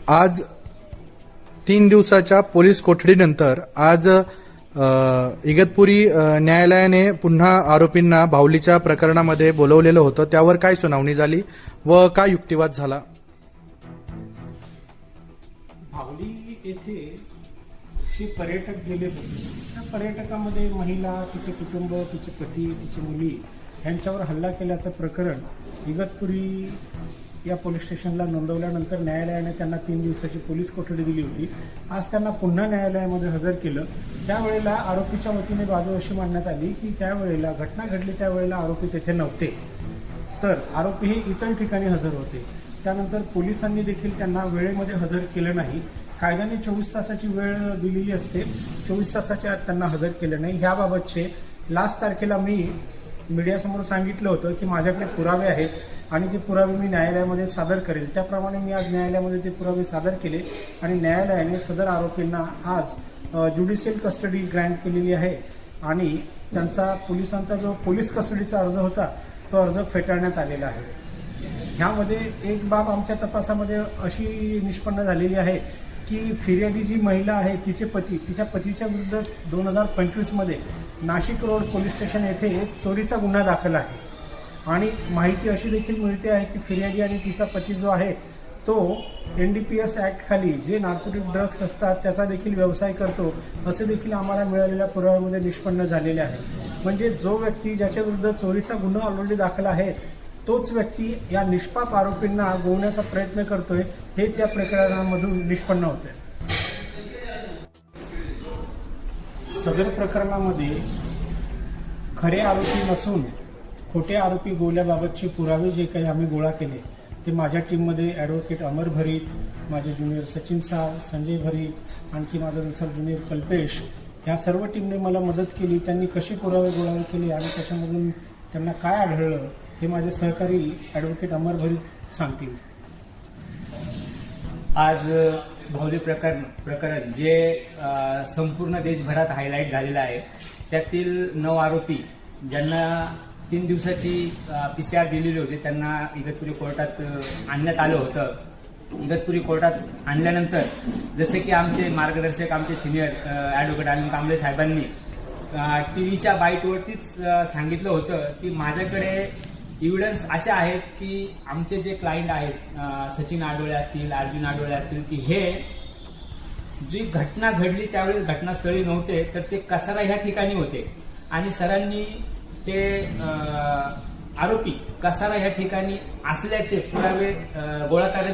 आज 3 दिवसाच्या पोलीस कोठडीनंतर आज इगतपुरी न्यायालयाने पुन्हा आरोपींना भावलीच्या प्रकरणामध्ये बोलवलेलं होतं। त्यावर काय सुनावणी झाली व काय युक्तिवाद झाला? भावली येथे जे पर्यटक गेले होते त्या पर्यटकामध्ये महिला, तिचे कुटुंब, तिचे पती, तिची मुली यांच्यावर हल्ला केल्याचं प्रकरण इगतपुरी या पोलीस स्टेशनला नोंदवल्यानंतर न्यायालयाने त्यांना 3 दिवसाची पोलीस कोठडी दिली होती। आज त्यांना पुन्हा न्यायालयामध्ये हजर केलं। त्यावेळेला आरोपीच्या वतीने बाजू अशी मांडण्यात आली की त्यावेळेला घटना घडली त्यावेळेला आरोपी तेथे नव्हते, तर आरोपी हे इतर ठिकाणी हजर होते। त्यानंतर पोलिसांनी देखील त्यांना वेळेमध्ये हजर केलं नाही। कायद्याने 24 तासाची वेळ दिलेली असते, 24 तासाच्या आत त्यांना हजर केलं नाही। ह्याबाबतचे लास्ट तारखेला मी मीडियासमोर सांगितलं होतं की माझ्याकडे पुरावे आहेत आणि ते पुरावे मी न्यायालयामध्ये सादर करेल। त्याप्रमाणे मी आज न्यायालयामध्ये ते पुरावे सादर केले आणि न्यायालयाने सदर आरोपींना आज ज्युडिशियल कस्टडी ग्रँट केलेली आहे आणि त्यांचा पोलिसांचा जो पोलीस कस्टडीचा अर्ज होता तो अर्ज फेटाळण्यात आलेला आहे। ह्यामध्ये एक बाब आमच्या तपासामध्ये अशी निष्पन्न झालेली आहे की फिर्यादी जी महिला आहे तिचे पती, तिच्या पतीच्या विरुद्ध 2025मध्ये नाशिक रोड पोलीस स्टेशन येथे चोरीचा गुन्हा दाखल आहे आणि माहिती अशी देखील मिळते आहे की फिर्यादी आणि तिचा पती जो आहे तो NDPS ॲक्ट खाली जे नार्कोटिक ड्रग्स असतात त्याचा देखील व्यवसाय करतो असे देखील आम्हाला मिळालेल्या पुराव्यामध्ये निष्पन्न झालेले आहे। म्हणजे जो व्यक्ती ज्याच्या विरुद्ध चोरीचा गुन्हा ऑलरेडी दाखल आहे तोच व्यक्ती या निष्पाप आरोपींना गोवण्याचा प्रयत्न करतोय, हेच या प्रकरणामधून निष्पन्न होते। सदर प्रकरणामध्ये खरे आरोपी नसून खोटे आरोपी गोवल्याबाबतचे पुरावे जे काही आम्ही गोळा केले ते माझ्या टीममध्ये ॲडव्होकेट अमर भरीत, माझे ज्युनियर सचिन साळ, संजय भरीत, आणखी माझा दुसरा ज्युनियर कल्पेश, ह्या सर्व टीमने मला मदत केली। त्यांनी कसे पुरावे गोळा केले आणि त्याच्यामधून त्यांना काय आढळलं हे माझे सहकारी ॲडव्होकेट अमर भरीत सांगतील। आज भावली प्रकरण जे संपूर्ण देशभरात हायलाईट झालेलं आहे त्यातील 9 आरोपी ज्यांना 3 दिवसाची PCR दिलेली होती त्यांना इगतपुरी कोर्टात आणण्यात आलं होतं। इगतपुरी कोर्टात आणल्यानंतर जसे की आमचे मार्गदर्शक, आमचे सिनियर ॲडव्होकेट अनिल कांबळे साहेबांनी TV बाईटवरतीच सांगितलं होतं की माझ्याकडे एव्हिडन्स असे आहेत की आमचे जे क्लायंट आहेत सचिन आडोळे असतील, अर्जुन आडोळे असतील, की हे जी घटना घडली त्यावेळी घटनास्थळी नव्हते तर ते कसारा ह्या ठिकाणी होते आणि सरांनी ते आरोपी कसारा ह्या ठिकाणी असल्याचे पुरावे गोळा करण्यात